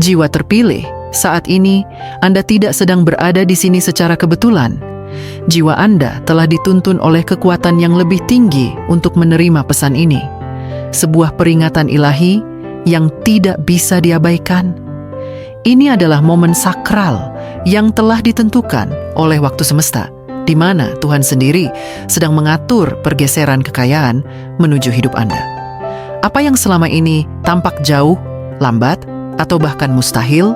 Jiwa terpilih, saat ini Anda tidak sedang berada di sini secara kebetulan. Jiwa Anda telah dituntun oleh kekuatan yang lebih tinggi untuk menerima pesan ini. Sebuah peringatan ilahi yang tidak bisa diabaikan. Ini adalah momen sakral yang telah ditentukan oleh waktu semesta, di mana Tuhan sendiri sedang mengatur pergeseran kekayaan menuju hidup Anda. Apa yang selama ini tampak jauh, lambat, atau bahkan mustahil,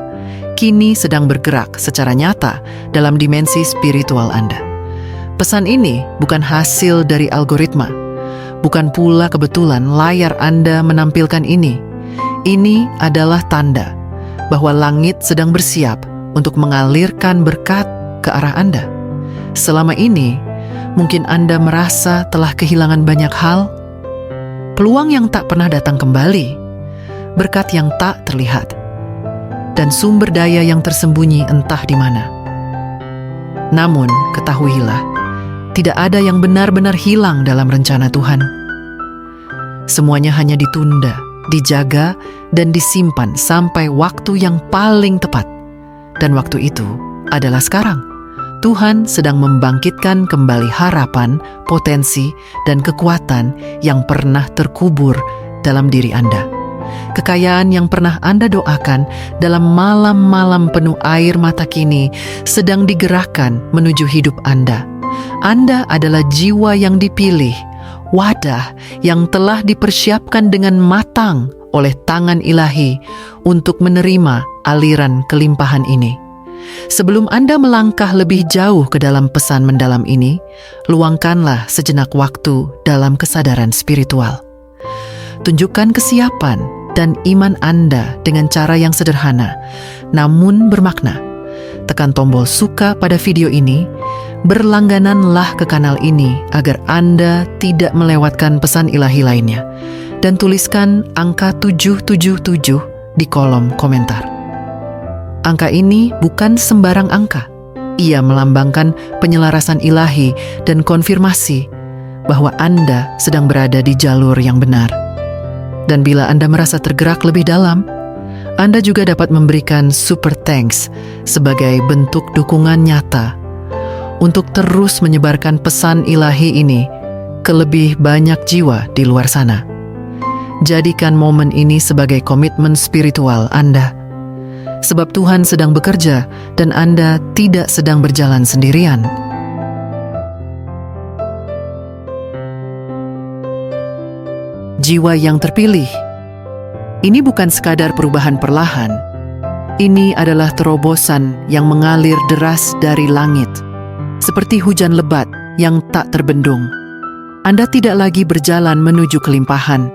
kini sedang bergerak secara nyata dalam dimensi spiritual Anda. Pesan ini bukan hasil dari algoritma, bukan pula kebetulan layar Anda menampilkan ini. Ini adalah tanda bahwa langit sedang bersiap untuk mengalirkan berkat ke arah Anda. Selama ini, mungkin Anda merasa telah kehilangan banyak hal, peluang yang tak pernah datang kembali, berkat yang tak terlihat, dan sumber daya yang tersembunyi entah di mana. Namun, ketahuilah, tidak ada yang benar-benar hilang dalam rencana Tuhan. Semuanya hanya ditunda, dijaga, dan disimpan sampai waktu yang paling tepat. Dan waktu itu adalah sekarang. Tuhan sedang membangkitkan kembali harapan, potensi, dan kekuatan yang pernah terkubur dalam diri Anda. Kekayaan yang pernah Anda doakan dalam malam-malam penuh air mata kini sedang digerakkan menuju hidup Anda. Anda adalah jiwa yang dipilih, wadah yang telah dipersiapkan dengan matang oleh tangan ilahi untuk menerima aliran kelimpahan ini. Sebelum Anda melangkah lebih jauh ke dalam pesan mendalam ini, luangkanlah sejenak waktu dalam kesadaran spiritual. Tunjukkan kesiapan dan iman Anda dengan cara yang sederhana, namun bermakna. Tekan tombol suka pada video ini, berlanggananlah ke kanal ini agar Anda tidak melewatkan pesan ilahi lainnya, dan tuliskan angka 777 di kolom komentar. Angka ini bukan sembarang angka. Ia melambangkan penyelarasan ilahi dan konfirmasi bahwa Anda sedang berada di jalur yang benar. Dan bila Anda merasa tergerak lebih dalam, Anda juga dapat memberikan super thanks sebagai bentuk dukungan nyata untuk terus menyebarkan pesan ilahi ini ke lebih banyak jiwa di luar sana. Jadikan momen ini sebagai komitmen spiritual Anda. Sebab Tuhan sedang bekerja dan Anda tidak sedang berjalan sendirian. Jiwa yang terpilih. Ini bukan sekadar perubahan perlahan. Ini adalah terobosan yang mengalir deras dari langit, seperti hujan lebat yang tak terbendung. Anda tidak lagi berjalan menuju kelimpahan.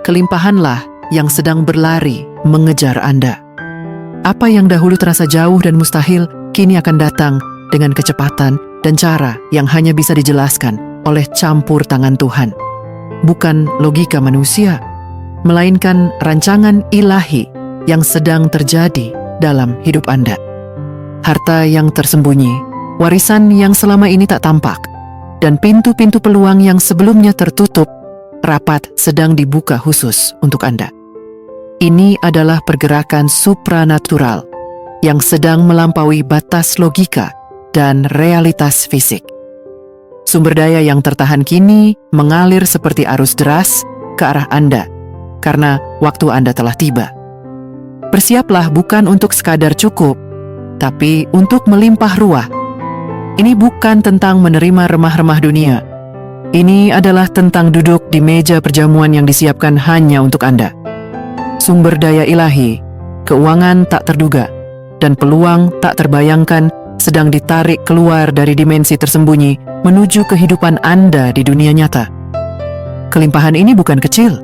Kelimpahanlah yang sedang berlari mengejar Anda. Apa yang dahulu terasa jauh dan mustahil, kini akan datang dengan kecepatan dan cara yang hanya bisa dijelaskan oleh campur tangan Tuhan. Bukan logika manusia, melainkan rancangan ilahi yang sedang terjadi dalam hidup Anda. Harta yang tersembunyi, warisan yang selama ini tak tampak, dan pintu-pintu peluang yang sebelumnya tertutup, rapat sedang dibuka khusus untuk Anda. Ini adalah pergerakan supranatural yang sedang melampaui batas logika dan realitas fisik. Sumber daya yang tertahan kini mengalir seperti arus deras ke arah Anda, karena waktu Anda telah tiba. Bersiaplah bukan untuk sekadar cukup, tapi untuk melimpah ruah. Ini bukan tentang menerima remah-remah dunia. Ini adalah tentang duduk di meja perjamuan yang disiapkan hanya untuk Anda. Sumber daya ilahi, keuangan tak terduga, dan peluang tak terbayangkan sedang ditarik keluar dari dimensi tersembunyi menuju kehidupan Anda di dunia nyata. Kelimpahan ini bukan kecil,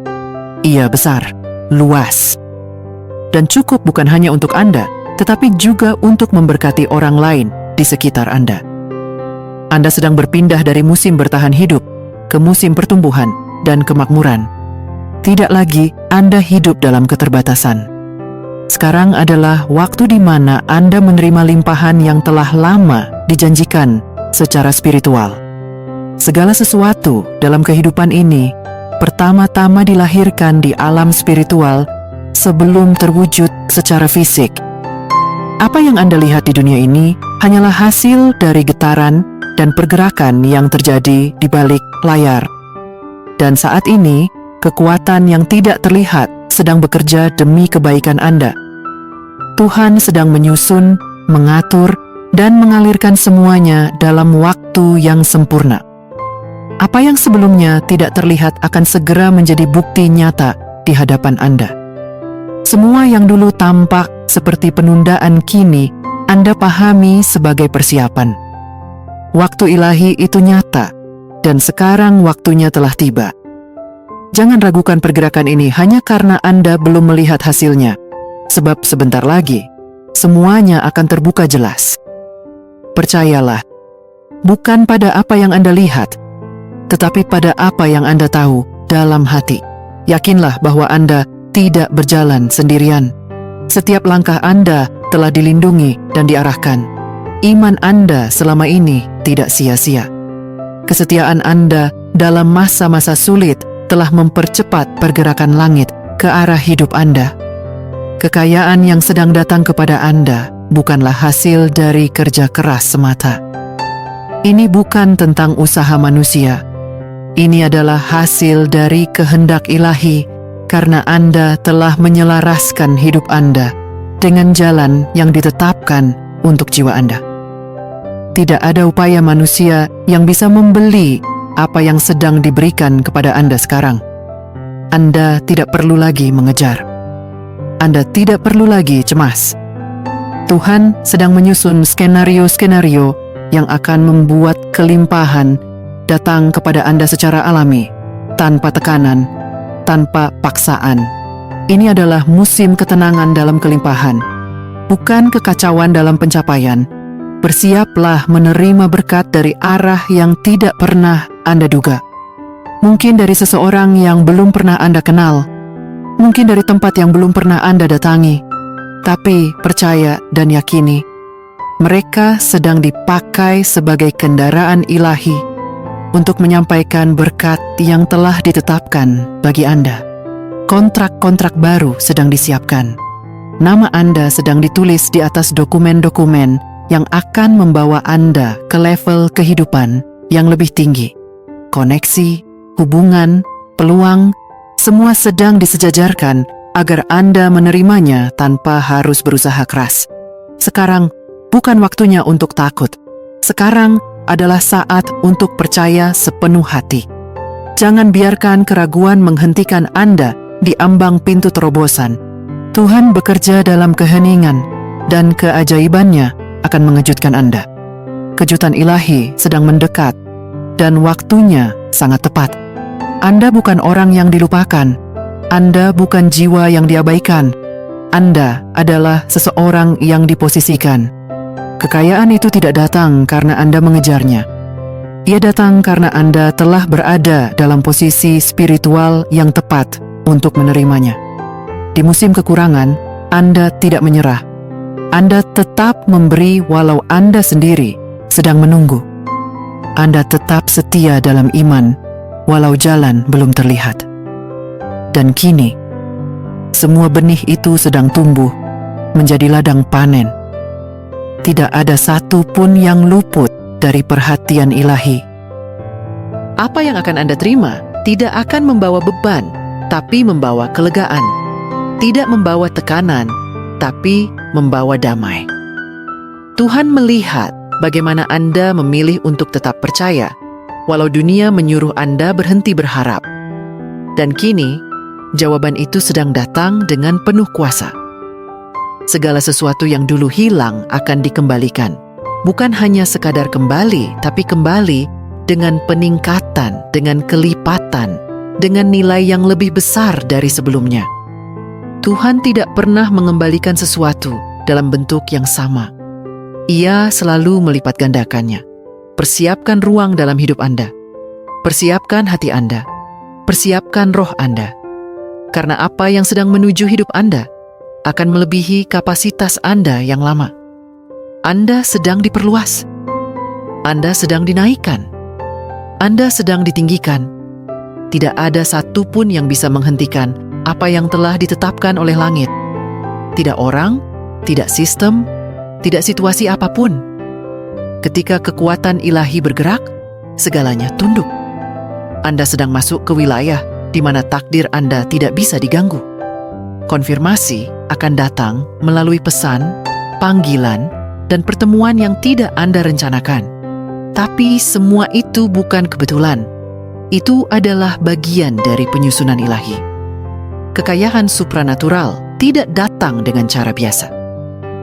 ia besar, luas, dan cukup bukan hanya untuk Anda, tetapi juga untuk memberkati orang lain di sekitar Anda. Anda sedang berpindah dari musim bertahan hidup ke musim pertumbuhan dan kemakmuran. Tidak lagi Anda hidup dalam keterbatasan. Sekarang adalah waktu di mana Anda menerima limpahan yang telah lama dijanjikan secara spiritual. Segala sesuatu dalam kehidupan ini pertama-tama dilahirkan di alam spiritual sebelum terwujud secara fisik. Apa yang Anda lihat di dunia ini hanyalah hasil dari getaran dan pergerakan yang terjadi di balik layar. Dan saat ini, kekuatan yang tidak terlihat sedang bekerja demi kebaikan Anda. Tuhan sedang menyusun, mengatur, dan mengalirkan semuanya dalam waktu yang sempurna. Apa yang sebelumnya tidak terlihat akan segera menjadi bukti nyata di hadapan Anda. Semua yang dulu tampak seperti penundaan kini Anda pahami sebagai persiapan. Waktu ilahi itu nyata, dan sekarang waktunya telah tiba. Jangan ragukan pergerakan ini hanya karena Anda belum melihat hasilnya, sebab sebentar lagi semuanya akan terbuka jelas. Percayalah, bukan pada apa yang Anda lihat, tetapi pada apa yang Anda tahu dalam hati. Yakinlah bahwa Anda tidak berjalan sendirian. Setiap langkah Anda telah dilindungi dan diarahkan. Iman Anda selama ini tidak sia-sia. Kesetiaan Anda dalam masa-masa sulit telah mempercepat pergerakan langit ke arah hidup Anda. Kekayaan yang sedang datang kepada Anda bukanlah hasil dari kerja keras semata. Ini bukan tentang usaha manusia. Ini adalah hasil dari kehendak ilahi karena Anda telah menyelaraskan hidup Anda dengan jalan yang ditetapkan untuk jiwa Anda. Tidak ada upaya manusia yang bisa membeli apa yang sedang diberikan kepada Anda sekarang. Anda tidak perlu lagi mengejar. Anda tidak perlu lagi cemas. Tuhan sedang menyusun skenario-skenario yang akan membuat kelimpahan datang kepada Anda secara alami, tanpa tekanan, tanpa paksaan. Ini adalah musim ketenangan dalam kelimpahan, bukan kekacauan dalam pencapaian. Bersiaplah menerima berkat dari arah yang tidak pernah Anda duga. Mungkin dari seseorang yang belum pernah Anda kenal, mungkin dari tempat yang belum pernah Anda datangi. Tapi percaya dan yakini, mereka sedang dipakai sebagai kendaraan ilahi untuk menyampaikan berkat yang telah ditetapkan bagi Anda. Kontrak-kontrak baru sedang disiapkan. Nama Anda sedang ditulis di atas dokumen-dokumen yang akan membawa Anda ke level kehidupan yang lebih tinggi. Koneksi, hubungan, peluang, semua sedang disejajarkan agar Anda menerimanya tanpa harus berusaha keras. Sekarang bukan waktunya untuk takut. Sekarang adalah saat untuk percaya sepenuh hati. Jangan biarkan keraguan menghentikan Anda di ambang pintu terobosan. Tuhan bekerja dalam keheningan, dan keajaibannya akan mengejutkan Anda. Kejutan ilahi sedang mendekat, dan waktunya sangat tepat. Anda bukan orang yang dilupakan. Anda bukan jiwa yang diabaikan. Anda adalah seseorang yang diposisikan. Kekayaan itu tidak datang karena Anda mengejarnya. Ia datang karena Anda telah berada dalam posisi spiritual yang tepat untuk menerimanya. Di musim kekurangan, Anda tidak menyerah. Anda tetap memberi walau Anda sendiri sedang menunggu. Anda tetap setia dalam iman walau jalan belum terlihat. Dan kini, semua benih itu sedang tumbuh menjadi ladang panen. Tidak ada satu pun yang luput dari perhatian ilahi. Apa yang akan Anda terima tidak akan membawa beban, tapi membawa kelegaan. Tidak membawa tekanan, tapi membawa damai. Tuhan melihat bagaimana Anda memilih untuk tetap percaya, walau dunia menyuruh Anda berhenti berharap. Dan kini, jawaban itu sedang datang dengan penuh kuasa. Segala sesuatu yang dulu hilang akan dikembalikan. Bukan hanya sekadar kembali, tapi kembali dengan peningkatan, dengan kelipatan, dengan nilai yang lebih besar dari sebelumnya. Tuhan tidak pernah mengembalikan sesuatu dalam bentuk yang sama. Ia selalu melipat gandakannya. Persiapkan ruang dalam hidup Anda. Persiapkan hati Anda. Persiapkan roh Anda. Karena apa yang sedang menuju hidup Anda akan melebihi kapasitas Anda yang lama. Anda sedang diperluas. Anda sedang dinaikkan. Anda sedang ditinggikan. Tidak ada satupun yang bisa menghentikan apa yang telah ditetapkan oleh langit. Tidak orang, tidak sistem, tidak situasi apapun. Ketika kekuatan ilahi bergerak, segalanya tunduk. Anda sedang masuk ke wilayah di mana takdir Anda tidak bisa diganggu. Konfirmasi akan datang melalui pesan, panggilan, dan pertemuan yang tidak Anda rencanakan. Tapi semua itu bukan kebetulan. Itu adalah bagian dari penyusunan ilahi. Kekayaan supranatural tidak datang dengan cara biasa.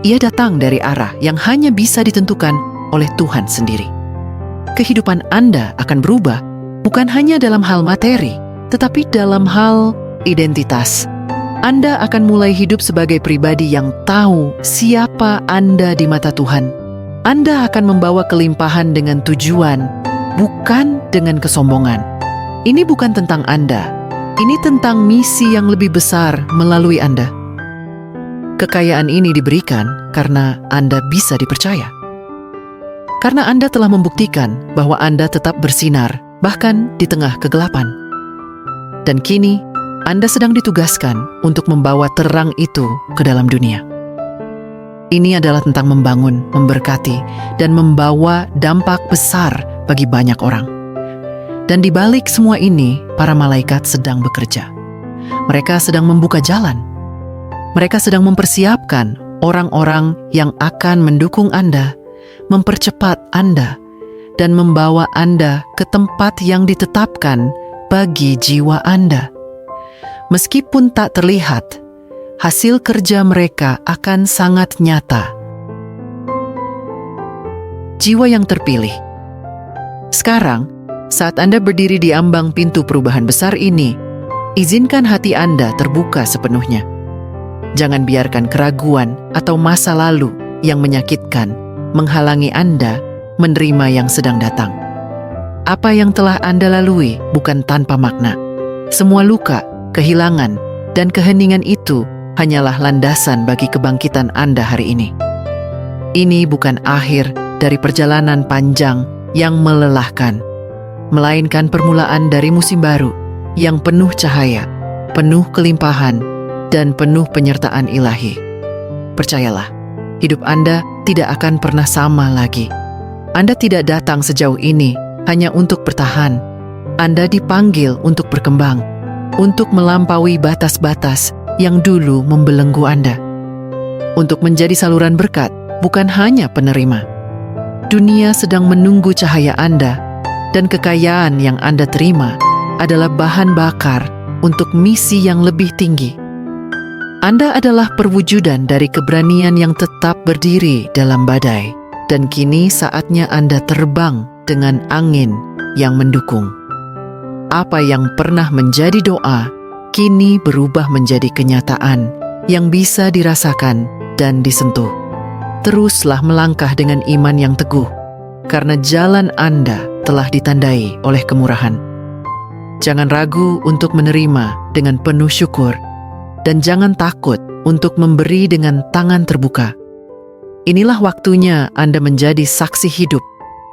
Ia datang dari arah yang hanya bisa ditentukan oleh Tuhan sendiri. Kehidupan Anda akan berubah bukan hanya dalam hal materi, tetapi dalam hal identitas. Anda akan mulai hidup sebagai pribadi yang tahu siapa Anda di mata Tuhan. Anda akan membawa kelimpahan dengan tujuan, bukan dengan kesombongan. Ini bukan tentang Anda. Ini tentang misi yang lebih besar melalui Anda. Kekayaan ini diberikan karena Anda bisa dipercaya. Karena Anda telah membuktikan bahwa Anda tetap bersinar, bahkan di tengah kegelapan. Dan kini, Anda sedang ditugaskan untuk membawa terang itu ke dalam dunia. Ini adalah tentang membangun, memberkati, dan membawa dampak besar bagi banyak orang. Dan di balik semua ini, para malaikat sedang bekerja. Mereka sedang membuka jalan. Mereka sedang mempersiapkan orang-orang yang akan mendukung Anda, mempercepat Anda, dan membawa Anda ke tempat yang ditetapkan bagi jiwa Anda. Meskipun tak terlihat, hasil kerja mereka akan sangat nyata. Jiwa yang terpilih. Sekarang, saat Anda berdiri di ambang pintu perubahan besar ini, izinkan hati Anda terbuka sepenuhnya. Jangan biarkan keraguan atau masa lalu yang menyakitkan menghalangi Anda menerima yang sedang datang. Apa yang telah Anda lalui bukan tanpa makna. Semua luka, kehilangan, dan keheningan itu hanyalah landasan bagi kebangkitan Anda hari ini. Ini bukan akhir dari perjalanan panjang yang melelahkan, melainkan permulaan dari musim baru yang penuh cahaya, penuh kelimpahan, dan penuh penyertaan ilahi. Percayalah, hidup Anda tidak akan pernah sama lagi. Anda tidak datang sejauh ini hanya untuk bertahan. Anda dipanggil untuk berkembang, untuk melampaui batas-batas yang dulu membelenggu Anda. Untuk menjadi saluran berkat, bukan hanya penerima. Dunia sedang menunggu cahaya Anda, dan kekayaan yang Anda terima adalah bahan bakar untuk misi yang lebih tinggi. Anda adalah perwujudan dari keberanian yang tetap berdiri dalam badai, dan kini saatnya Anda terbang dengan angin yang mendukung. Apa yang pernah menjadi doa, kini berubah menjadi kenyataan yang bisa dirasakan dan disentuh. Teruslah melangkah dengan iman yang teguh, karena jalan Anda telah ditandai oleh kemurahan. Jangan ragu untuk menerima dengan penuh syukur, dan jangan takut untuk memberi dengan tangan terbuka. Inilah waktunya Anda menjadi saksi hidup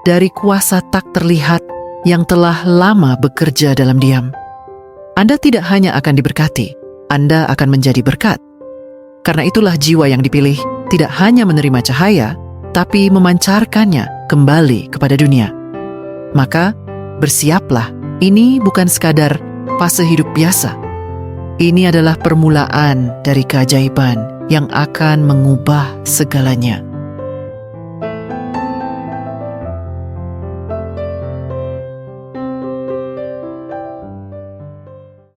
dari kuasa tak terlihat yang telah lama bekerja dalam diam. Anda tidak hanya akan diberkati, Anda akan menjadi berkat. Karena itulah jiwa yang dipilih tidak hanya menerima cahaya, tapi memancarkannya kembali kepada dunia. Maka, bersiaplah, ini bukan sekadar fase hidup biasa. Ini adalah permulaan dari keajaiban yang akan mengubah segalanya.